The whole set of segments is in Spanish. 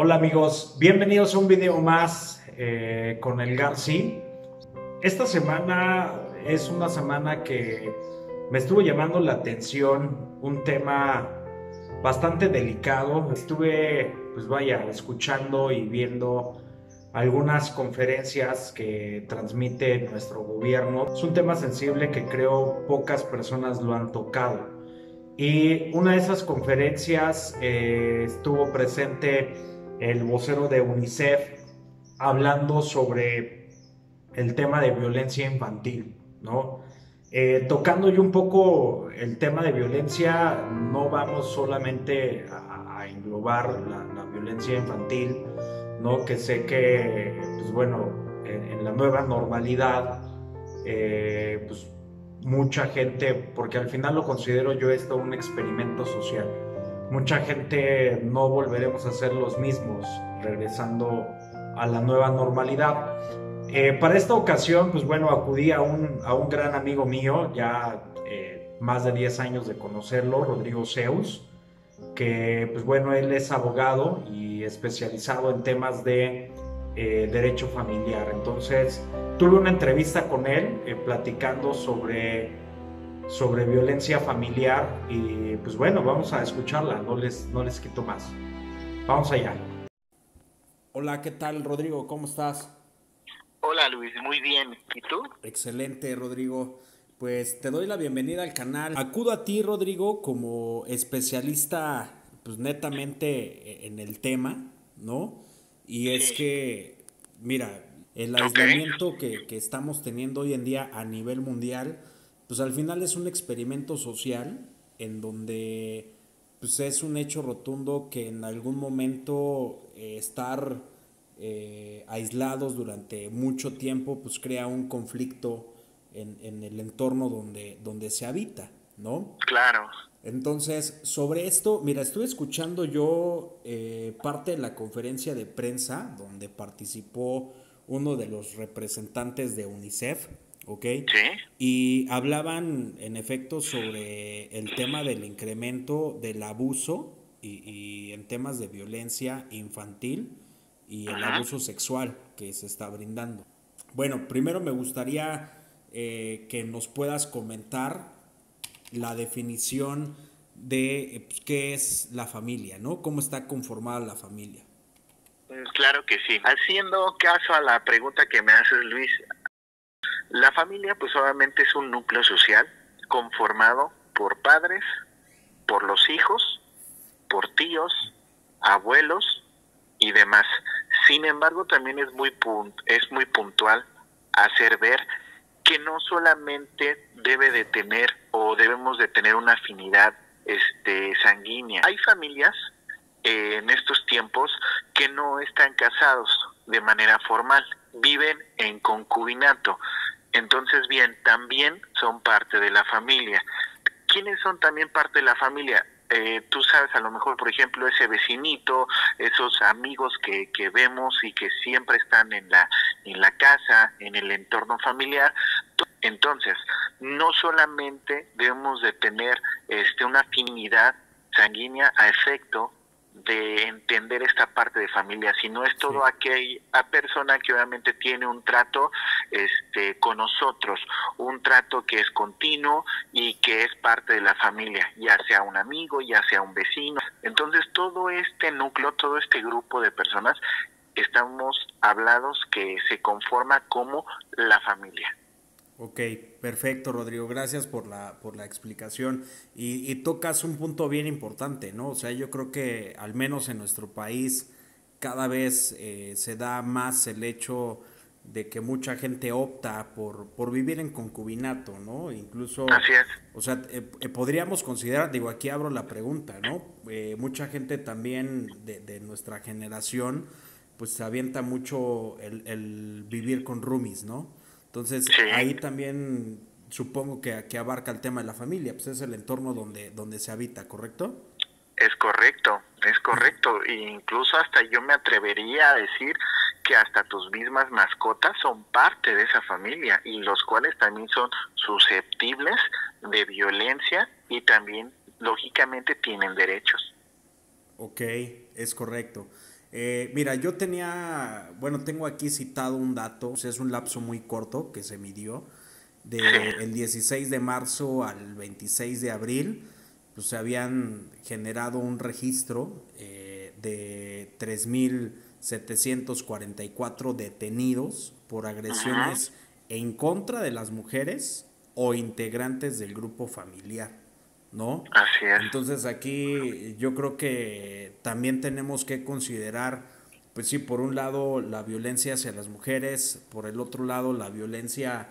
Hola amigos, bienvenidos a un video más con el Garci. Esta semana es una semana que me estuvo llamando la atención un tema bastante delicado. Estuve, pues vaya, escuchando y viendo algunas conferencias que transmite nuestro gobierno. Es un tema sensible que creo pocas personas lo han tocado. Y una de esas conferencias estuvo presente el vocero de UNICEF hablando sobre el tema de violencia infantil, ¿no? Tocando yo un poco el tema de violencia, no vamos solamente a englobar la violencia infantil, ¿no? Que sé que, pues bueno, en la nueva normalidad, pues mucha gente, porque al final lo considero yo esto un experimento social, mucha gente no volveremos a ser los mismos regresando a la nueva normalidad. Para esta ocasión, pues bueno, acudí a un gran amigo mío, ya más de 10 años de conocerlo, Rodrigo Zeus, que pues bueno, él es abogado y especializado en temas de derecho familiar. Entonces, tuve una entrevista con él platicando sobre violencia familiar y pues bueno, vamos a escucharla, no les quito más. Vamos allá. Hola, ¿qué tal, Rodrigo? ¿Cómo estás? Hola Luis, muy bien. ¿Y tú? Excelente, Rodrigo. Pues te doy la bienvenida al canal. Acudo a ti, Rodrigo, como especialista, pues netamente en el tema, ¿no? Y es Sí. que, mira, el Ok. aislamiento que estamos teniendo hoy en día a nivel mundial, pues al final es un experimento social en donde pues es un hecho rotundo que en algún momento estar aislados durante mucho tiempo, pues crea un conflicto en el entorno donde se habita, ¿no? Claro. Entonces, sobre esto, mira, estuve escuchando yo parte de la conferencia de prensa donde participó uno de los representantes de UNICEF, ¿ok? Sí. Y hablaban en efecto sobre el tema del incremento del abuso y en temas de violencia infantil y el Ujú. abuso sexual que se está brindando. Bueno, primero me gustaría que nos puedas comentar la definición de pues, qué es la familia, ¿no? ¿Cómo está conformada la familia? Claro que sí. Haciendo caso a la pregunta que me haces, Luis, la familia pues obviamente es un núcleo social conformado por padres, por los hijos, por tíos, abuelos y demás. Sin embargo, también es muy puntual hacer ver que no solamente debe de tener o debemos de tener una afinidad sanguínea. Hay familias en estos tiempos que no están casados de manera formal, viven en concubinato. Entonces, bien, también son parte de la familia. ¿Quiénes son también parte de la familia? Tú sabes, a lo mejor, por ejemplo, ese vecinito, esos amigos que vemos y que siempre están en la casa, en el entorno familiar. Entonces, no solamente debemos de tener una afinidad sanguínea a efecto de entender esta parte de familia, sino es todo Sí. aquella persona que obviamente tiene un trato con nosotros, un trato que es continuo y que es parte de la familia, ya sea un amigo, ya sea un vecino. Entonces, todo este núcleo, todo este grupo de personas, estamos hablados que se conforma como la familia. Ok, perfecto, Rodrigo. Gracias por la explicación. Y tocas un punto bien importante, ¿no? O sea, yo creo que al menos en nuestro país cada vez se da más el hecho de que mucha gente opta por vivir en concubinato, ¿no? Incluso, Así es. o sea, podríamos considerar, digo, aquí abro la pregunta, ¿no? Mucha gente también de nuestra generación, pues se avienta mucho el vivir con roomies, ¿no? Entonces, Sí, ahí también supongo que abarca el tema de la familia, pues es el entorno donde se habita, ¿correcto? es correcto, es Y, correcto. E incluso hasta yo me atrevería a decir que hasta tus mismas mascotas son parte de esa familia y los cuales también son susceptibles de violencia y también lógicamente tienen derechos. ok, es correcto. Mira, yo tengo aquí citado un dato, o sea, es un lapso muy corto que se midió, del 16 de marzo al 26 de abril, pues se habían generado un registro de 3.744 detenidos por Ajá. agresiones en contra de las mujeres o integrantes del grupo familiar, ¿no? Así es. Entonces aquí yo creo que también tenemos que considerar, pues sí, por un lado la violencia hacia las mujeres, por el otro lado la violencia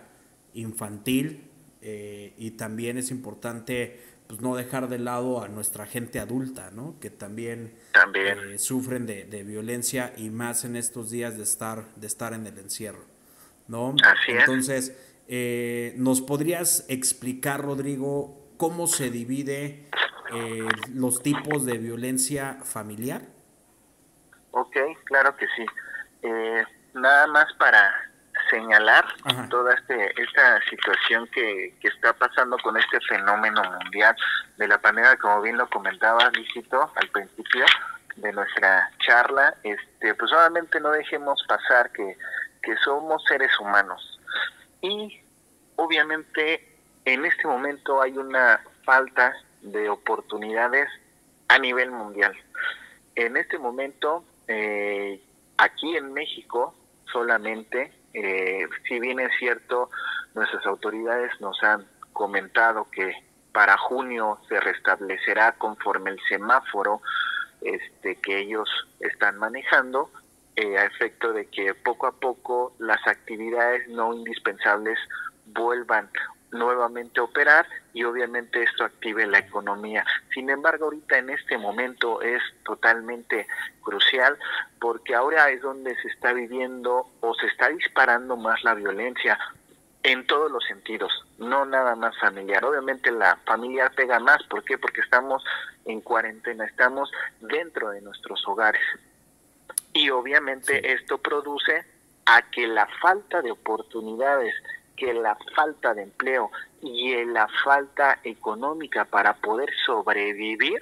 infantil, y también es importante pues no dejar de lado a nuestra gente adulta, ¿no? Que también También. sufren de violencia y más en estos días de estar en el encierro, ¿no? Así es. Entonces, ¿nos podrías explicar, Rodrigo, cómo se divide los tipos de violencia familiar? Ok, claro que sí. Nada más para señalar Ajá. toda esta situación que está pasando con este fenómeno mundial de la pandemia, como bien lo comentaba Lícito al principio de nuestra charla, pues obviamente no dejemos pasar que somos seres humanos y obviamente en este momento hay una falta de oportunidades a nivel mundial. En este momento, aquí en México solamente, si bien es cierto, nuestras autoridades nos han comentado que para junio se restablecerá conforme el semáforo que ellos están manejando, a efecto de que poco a poco las actividades no indispensables vuelvan nuevamente a operar y obviamente esto active la economía. Sin embargo, ahorita en este momento es totalmente crucial porque ahora es donde se está viviendo o se está disparando más la violencia en todos los sentidos, no nada más familiar. Obviamente la familiar pega más, ¿por qué? Porque estamos en cuarentena, estamos dentro de nuestros hogares. Y Sí. obviamente esto produce a que la falta de oportunidades, que la falta de empleo y la falta económica para poder sobrevivir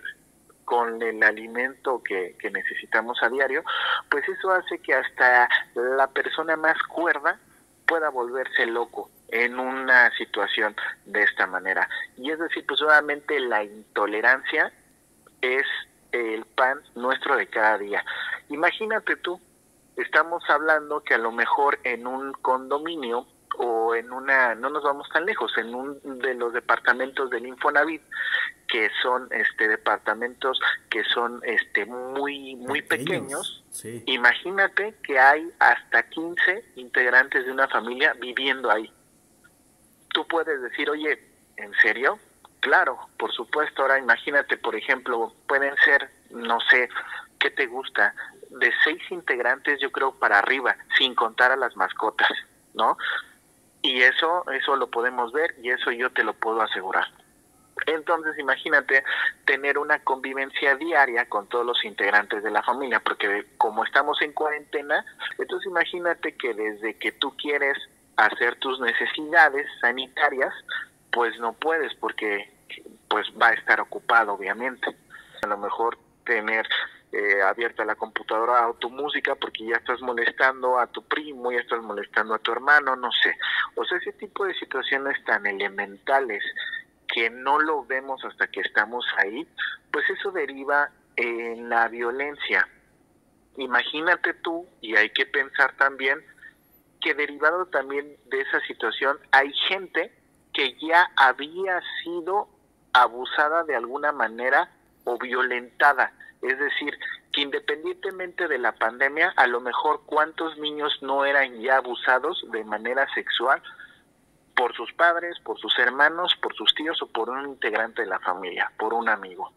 con el alimento que necesitamos a diario, pues eso hace que hasta la persona más cuerda pueda volverse loco en una situación de esta manera. Y es decir, pues obviamente la intolerancia es el pan nuestro de cada día. Imagínate tú, estamos hablando que a lo mejor en un condominio o en una, no nos vamos tan lejos, en un de los departamentos del Infonavit, que son departamentos que son muy Pequeños, pequeños, sí. imagínate que hay hasta 15 integrantes de una familia viviendo ahí. Tú puedes decir, oye, ¿en serio? Claro, por supuesto. Ahora imagínate, por ejemplo, pueden ser, no sé, ¿qué te gusta? De 6 integrantes, yo creo, para arriba, sin contar a las mascotas, ¿no? Y eso lo podemos ver y eso yo te lo puedo asegurar. Entonces, imagínate tener una convivencia diaria con todos los integrantes de la familia, porque como estamos en cuarentena, entonces imagínate que desde que tú quieres hacer tus necesidades sanitarias, pues no puedes porque pues va a estar ocupado, obviamente. A lo mejor tener abierta la computadora o tu música porque ya estás molestando a tu primo, ya estás molestando a tu hermano, no sé. O sea, ese tipo de situaciones tan elementales que no lo vemos hasta que estamos ahí, pues eso deriva en la violencia. Imagínate tú, y hay que pensar también, que derivado también de esa situación hay gente que ya había sido abusada de alguna manera o violentada. Es decir, que independientemente de la pandemia, a lo mejor cuántos niños no eran ya abusados de manera sexual por sus padres, por sus hermanos, por sus tíos o por un integrante de la familia, por un amigo.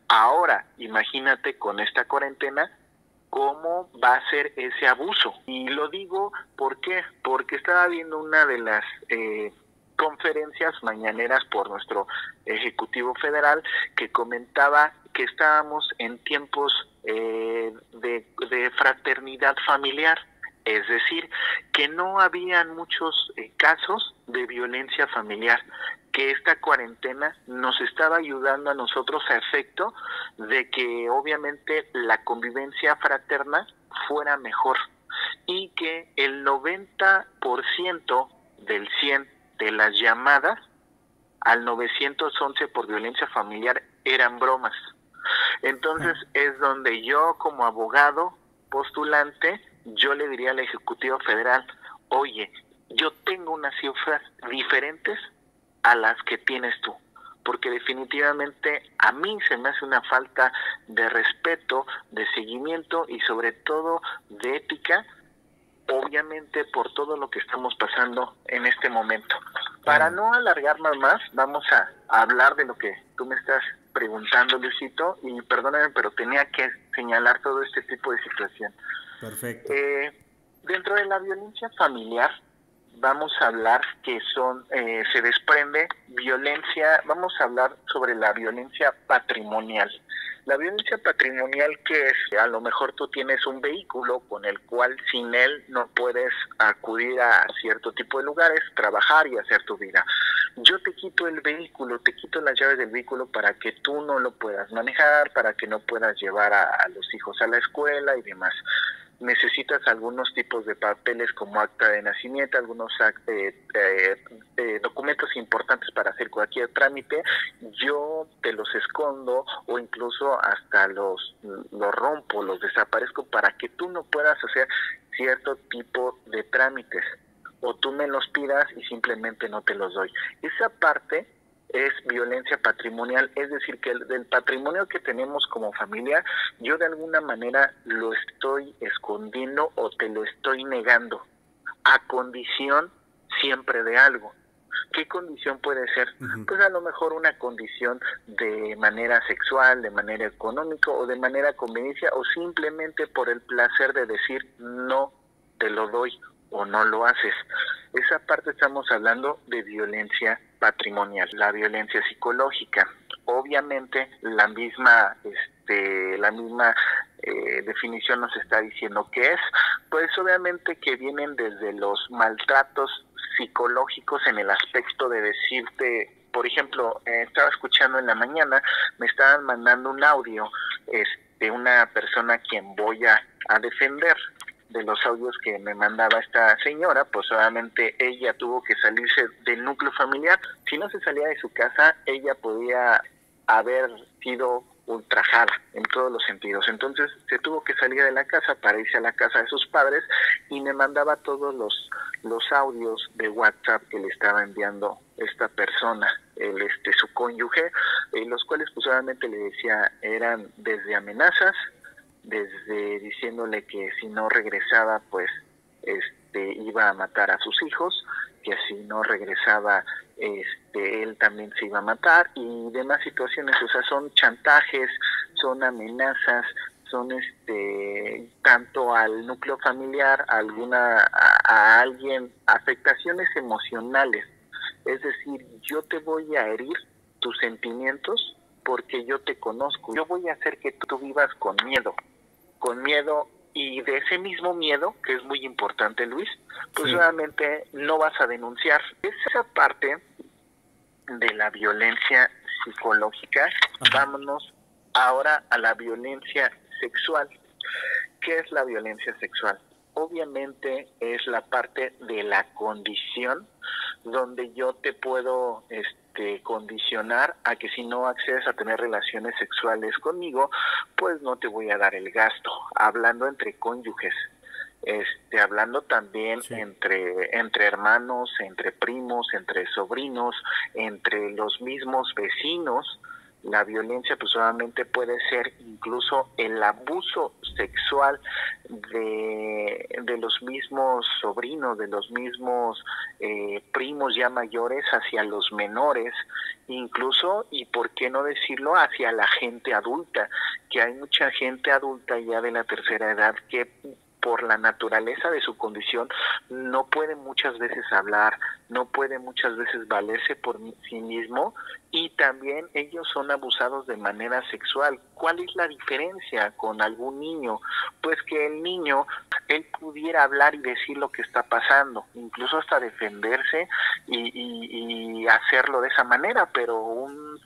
Ahora, imagínate con esta cuarentena, cómo va a ser ese abuso. Y lo digo, ¿por qué? Porque estaba viendo una de las conferencias mañaneras por nuestro Ejecutivo Federal que comentaba que estábamos en tiempos de fraternidad familiar. Es decir, que no habían muchos casos de violencia familiar, que esta cuarentena nos estaba ayudando a nosotros a efecto de que obviamente la convivencia fraterna fuera mejor y que el 90% del 100 de las llamadas al 911 por violencia familiar eran bromas. Entonces es donde yo como abogado postulante, yo le diría al Ejecutivo Federal, oye, yo tengo unas cifras diferentes a las que tienes tú, porque definitivamente a mí se me hace una falta de respeto, de seguimiento y sobre todo de ética, obviamente por todo lo que estamos pasando en este momento. Para no alargarnos más, vamos a hablar de lo que tú me estás preguntando, Luisito, y perdóname, pero tenía que señalar todo este tipo de situación. Perfecto. Dentro de la violencia familiar, vamos a hablar que se desprende violencia, vamos a hablar sobre la violencia patrimonial. La violencia patrimonial, que es, a lo mejor tú tienes un vehículo con el cual sin él no puedes acudir a cierto tipo de lugares, trabajar y hacer tu vida. Yo te quito el vehículo, te quito las llaves del vehículo para que tú no lo puedas manejar, para que no puedas llevar a los hijos a la escuela y demás. Necesitas algunos tipos de papeles como acta de nacimiento, algunos documentos importantes para hacer cualquier trámite, yo te los escondo o incluso hasta los rompo, los desaparezco para que tú no puedas hacer cierto tipo de trámites o tú me los pidas y simplemente no te los doy. Esa parte es violencia patrimonial, es decir, que del patrimonio que tenemos como familia, yo de alguna manera lo estoy escondiendo o te lo estoy negando, a condición siempre de algo. ¿Qué condición puede ser? Pues a lo mejor una condición de manera sexual, de manera económica o de manera conveniencia o simplemente por el placer de decir no te lo doy o no lo haces. Esa parte estamos hablando de violencia patrimonial. La violencia psicológica, obviamente la misma definición nos está diciendo que es, pues obviamente que vienen desde los maltratos psicológicos en el aspecto de decirte, por ejemplo, estaba escuchando en la mañana, me estaban mandando un audio de una persona a quien voy a defender, de los audios que me mandaba esta señora, pues obviamente ella tuvo que salirse del núcleo familiar. Si no se salía de su casa, ella podía haber sido ultrajada en todos los sentidos. Entonces se tuvo que salir de la casa para irse a la casa de sus padres y me mandaba todos los audios de WhatsApp que le estaba enviando esta persona, su cónyuge, los cuales pues obviamente le decía, eran desde amenazas, desde diciéndole que si no regresaba pues iba a matar a sus hijos, que si no regresaba él también se iba a matar y demás situaciones. O sea, son chantajes, son amenazas, son tanto al núcleo familiar, a alguien, afectaciones emocionales. Es decir, yo te voy a herir tus sentimientos porque yo te conozco. Yo voy a hacer que tú vivas con miedo, y de ese mismo miedo, que es muy importante, Luis, pues obviamente no vas a denunciar. Esa parte de la violencia psicológica. Vámonos ahora a la violencia sexual. ¿Qué es la violencia sexual? Obviamente es la parte de la condición donde yo te puedo condicionar a que si no accedes a tener relaciones sexuales conmigo, pues no te voy a dar el gasto. Hablando entre cónyuges, hablando también entre hermanos, entre primos, entre sobrinos, entre los mismos vecinos. La violencia pues solamente puede ser incluso el abuso sexual de los mismos sobrinos, de los mismos primos ya mayores hacia los menores, incluso, y por qué no decirlo, hacia la gente adulta, que hay mucha gente adulta ya de la tercera edad que por la naturaleza de su condición no puede muchas veces hablar, no puede muchas veces valerse por sí mismo y también ellos son abusados de manera sexual. ¿Cuál es la diferencia con algún niño? Pues que el niño, él pudiera hablar y decir lo que está pasando, incluso hasta defenderse y hacerlo de esa manera, pero un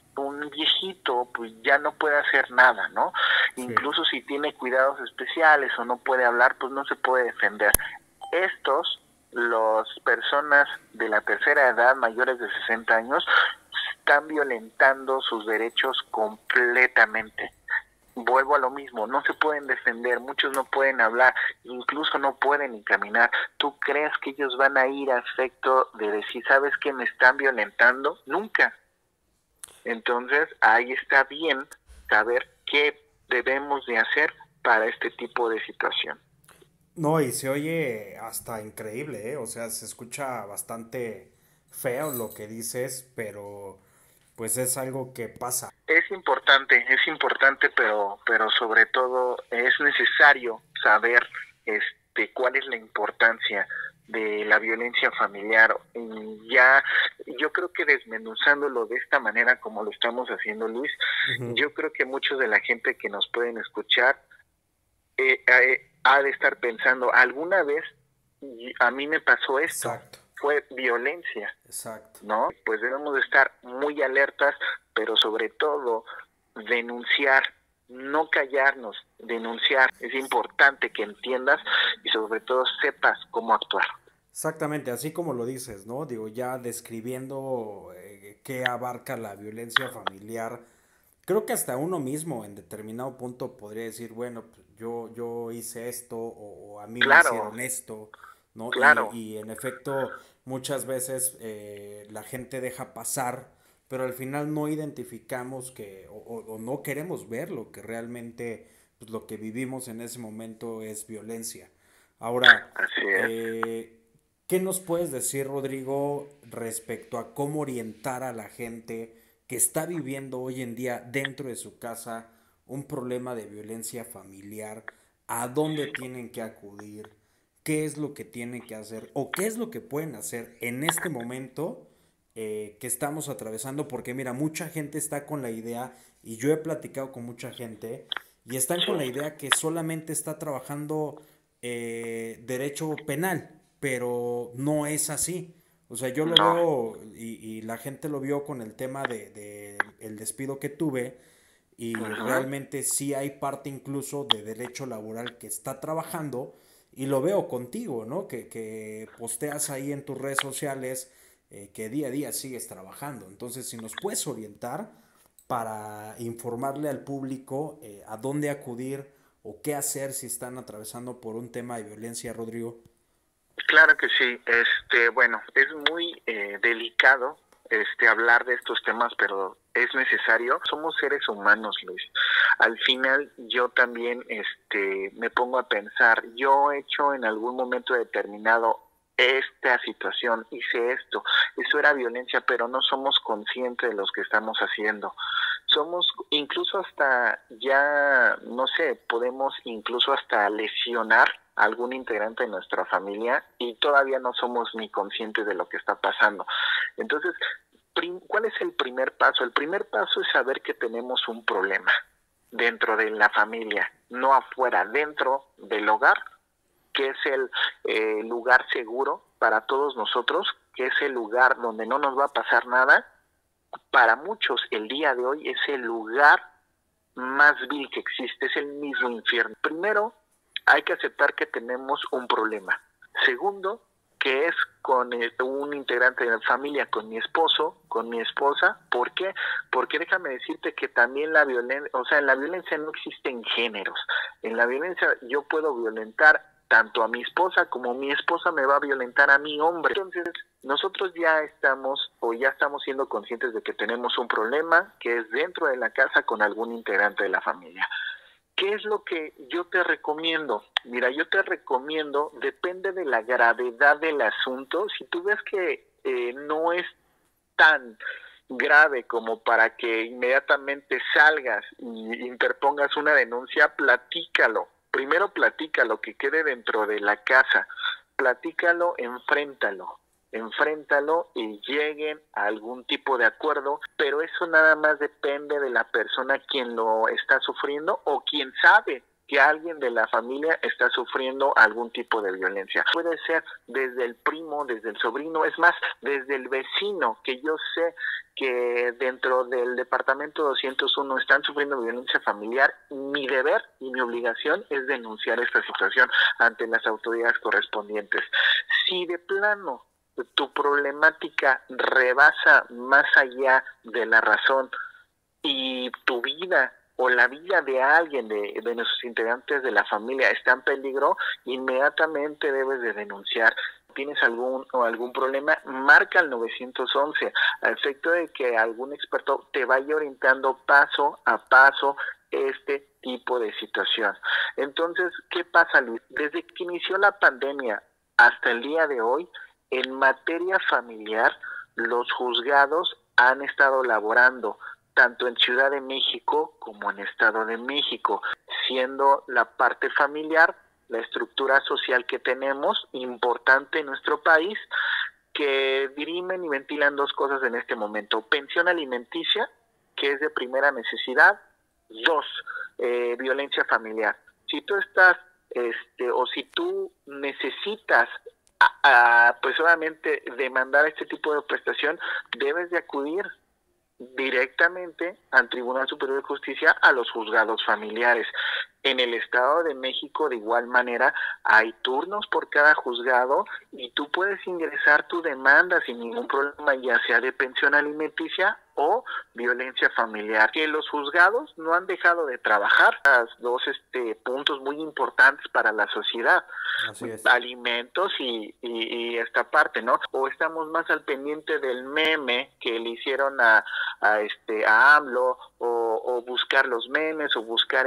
viejito pues ya no puede hacer nada, ¿no? Sí. Incluso si tiene cuidados especiales o no puede hablar, pues no se puede defender. Las personas de la tercera edad, mayores de 60 años, están violentando sus derechos completamente. Vuelvo a lo mismo, no se pueden defender, muchos no pueden hablar, incluso no pueden ni caminar. ¿Tú crees que ellos van a ir a efecto de decir, sabes que me están violentando? Nunca. Entonces, ahí está bien saber qué debemos de hacer para este tipo de situación. No, y se oye hasta increíble, ¿eh? O sea, se escucha bastante feo lo que dices, pero pues es algo que pasa. Es importante, pero sobre todo es necesario saber cuál es la importancia de la violencia familiar. Y ya, yo creo que desmenuzándolo de esta manera como lo estamos haciendo, Luis, yo creo que muchos de la gente que nos pueden escuchar ha de estar pensando, alguna vez a mí me pasó esto. Exacto. Fue violencia. Exacto. ¿No? Pues debemos de estar muy alertas, pero sobre todo denunciar, no callarnos, denunciar. Es importante que entiendas y sobre todo sepas cómo actuar. Exactamente, así como lo dices, ¿no? Digo, ya describiendo qué abarca la violencia familiar, creo que hasta uno mismo en determinado punto podría decir, bueno, pues yo hice esto o a mí me hicieron esto, ¿no? Claro. Y en efecto, muchas veces la gente deja pasar, pero al final no identificamos o no queremos ver lo que realmente, pues lo que vivimos en ese momento es violencia. Ahora, así es. ¿Qué nos puedes decir, Rodrigo, respecto a cómo orientar a la gente que está viviendo hoy en día dentro de su casa un problema de violencia familiar? ¿A dónde tienen que acudir? ¿Qué es lo que tienen que hacer? ¿O qué es lo que pueden hacer en este momento que estamos atravesando? Porque mira, mucha gente está con la idea, y yo he platicado con mucha gente, y están con la idea que solamente está trabajando derecho penal, pero no es así. O sea, yo lo veo y la gente lo vio con el tema de el despido que tuve, y realmente sí hay parte incluso de derecho laboral que está trabajando, y lo veo contigo, ¿no? Que posteas ahí en tus redes sociales que día a día sigues trabajando. Entonces, si nos puedes orientar para informarle al público a dónde acudir o qué hacer si están atravesando por un tema de violencia, Rodrigo. Claro que sí. Bueno, es muy delicado hablar de estos temas, pero es necesario. Somos seres humanos, Luis. Al final yo también me pongo a pensar, yo he hecho en algún momento determinado esta situación, hice esto, eso era violencia, pero no somos conscientes de lo que estamos haciendo. Somos incluso hasta ya, no sé, podemos incluso hasta lesionar a algún integrante de nuestra familia y todavía no somos ni conscientes de lo que está pasando. Entonces, ¿cuál es el primer paso? El primer paso es saber que tenemos un problema dentro de la familia, no afuera, dentro del hogar, que es el lugar seguro para todos nosotros, que es el lugar donde no nos va a pasar nada. Para muchos el día de hoy es el lugar más vil que existe, es el mismo infierno. Primero, hay que aceptar que tenemos un problema. Segundo, que es con un integrante de la familia, con mi esposo, con mi esposa. ¿Por qué? Porque déjame decirte que también la violencia, o sea, en la violencia no existen géneros. En la violencia yo puedo violentar tanto a mi esposa como mi esposa me va a violentar a mi hombre. Entonces, nosotros ya estamos siendo conscientes de que tenemos un problema que es dentro de la casa con algún integrante de la familia. ¿Qué es lo que yo te recomiendo? Mira, yo te recomiendo, depende de la gravedad del asunto. Si tú ves que no es tan grave como para que inmediatamente salgas y interpongas una denuncia, platícalo. Primero platícalo, que quede dentro de la casa. Platícalo, enfréntalo. enfréntalo y lleguen a algún tipo de acuerdo, pero eso nada más depende de la persona quien lo está sufriendo o quien sabe que alguien de la familia está sufriendo algún tipo de violencia. Puede ser desde el primo, desde el sobrino, es más, desde el vecino, que yo sé que dentro del departamento 201 están sufriendo violencia familiar. Mi deber y mi obligación es denunciar esta situación ante las autoridades correspondientes. Si de plano tu problemática rebasa más allá de la razón y tu vida o la vida de alguien de nuestros integrantes de la familia está en peligro, inmediatamente debes de denunciar. ¿Tienes algún problema? Marca al 911 a efecto de que algún experto te vaya orientando paso a paso este tipo de situación. Entonces, ¿qué pasa, Luis? Desde que inició la pandemia hasta el día de hoy, en materia familiar, los juzgados han estado laborando tanto en Ciudad de México como en Estado de México, siendo la parte familiar la estructura social que tenemos, importante en nuestro país, que dirimen y ventilan dos cosas en este momento: pensión alimenticia, que es de primera necesidad; dos, violencia familiar. Si tú estás, o si tú necesitas pues obviamente demandar este tipo de prestación, debes de acudir directamente al Tribunal Superior de Justicia, a los juzgados familiares. En el Estado de México, de igual manera, hay turnos por cada juzgado y tú puedes ingresar tu demanda sin ningún problema, ya sea de pensión alimenticia o violencia familiar. Que los juzgados no han dejado de trabajar. Los dos puntos muy importantes para la sociedad. Así es. Alimentos y esta parte, ¿no? O estamos más al pendiente del meme que le hicieron a AMLO, o buscar los memes, o buscar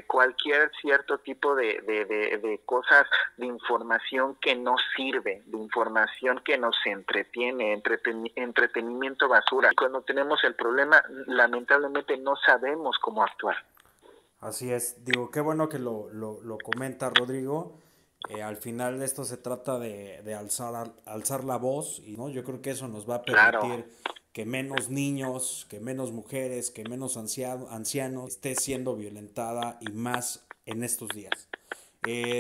cualquier cierto tipo de cosas, de información que no sirve, de información que nos entretiene, entretenimiento basura. Y cuando tenemos el problema, lamentablemente no sabemos cómo actuar. Así es, digo, qué bueno que lo comenta Rodrigo. Al final esto se trata de alzar la voz, y ¿no? Yo creo que eso nos va a permitir que menos niños, que menos mujeres, que menos ancianos esté siendo violentada, y más en estos días.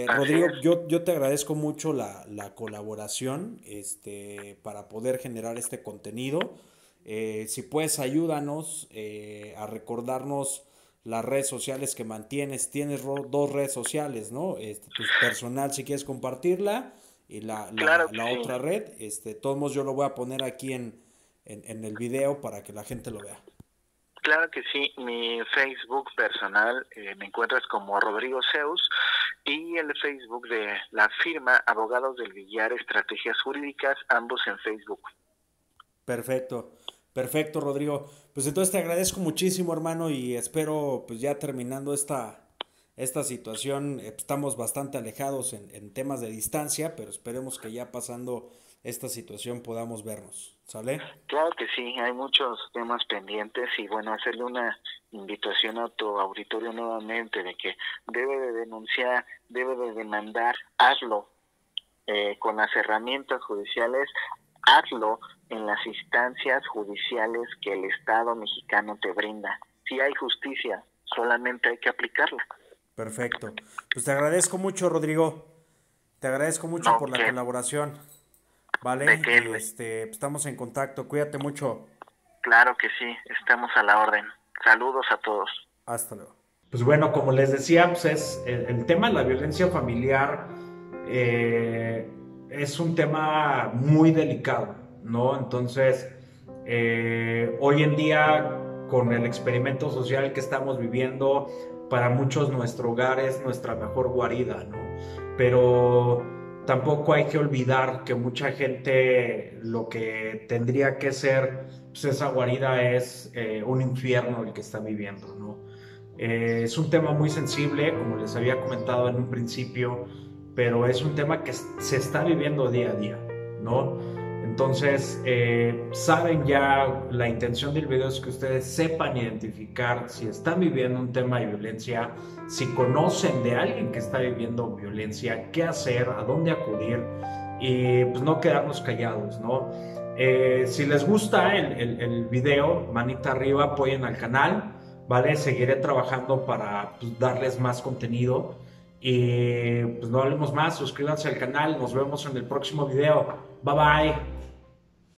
Rodrigo, yo te agradezco mucho la colaboración para poder generar este contenido. Si puedes, ayúdanos a recordarnos las redes sociales que mantienes. Tienes dos redes sociales, ¿no? Tu personal, si quieres compartirla, y la sí. otra red. Todos modos, yo lo voy a poner aquí en el video para que la gente lo vea. Claro que sí. Mi Facebook personal me encuentras como Rodrigo Zeus, y el Facebook de la firma Abogados del Villar Estrategias Jurídicas, ambos en Facebook. Perfecto, Rodrigo. Pues entonces te agradezco muchísimo, hermano, y espero, pues ya terminando esta situación, estamos bastante alejados en temas de distancia, pero esperemos que ya pasando esta situación podamos vernos, ¿sale? Claro que sí, hay muchos temas pendientes, y bueno, hacerle una invitación a tu auditorio nuevamente de que debe de denunciar, debe de demandar. Hazlo con las herramientas judiciales, hazlo en las instancias judiciales que el Estado mexicano te brinda. Si hay justicia, solamente hay que aplicarla. Perfecto. Pues te agradezco mucho, Rodrigo. Te agradezco mucho por la colaboración. ¿Vale? Estamos en contacto. Cuídate mucho. Claro que sí, estamos a la orden. Saludos a todos. Hasta luego. Pues bueno, como les decía, pues es el tema de la violencia familiar. Es un tema muy delicado, ¿no? Entonces, hoy en día, con el experimento social que estamos viviendo, para muchos nuestro hogar es nuestra mejor guarida, ¿no? Pero tampoco hay que olvidar que mucha gente lo que tendría que ser, pues esa guarida es un infierno el que está viviendo, ¿no? Es un tema muy sensible, como les había comentado en un principio, pero es un tema que se está viviendo día a día, ¿no? Entonces, saben ya, la intención del video es que ustedes sepan identificar si están viviendo un tema de violencia, si conocen de alguien que está viviendo violencia, qué hacer, a dónde acudir, y pues no quedarnos callados, ¿no? Si les gusta el video, manita arriba, apoyen al canal, ¿vale? Seguiré trabajando para pues, darles más contenido y pues no hablemos más, suscríbanse al canal, nos vemos en el próximo video, bye bye.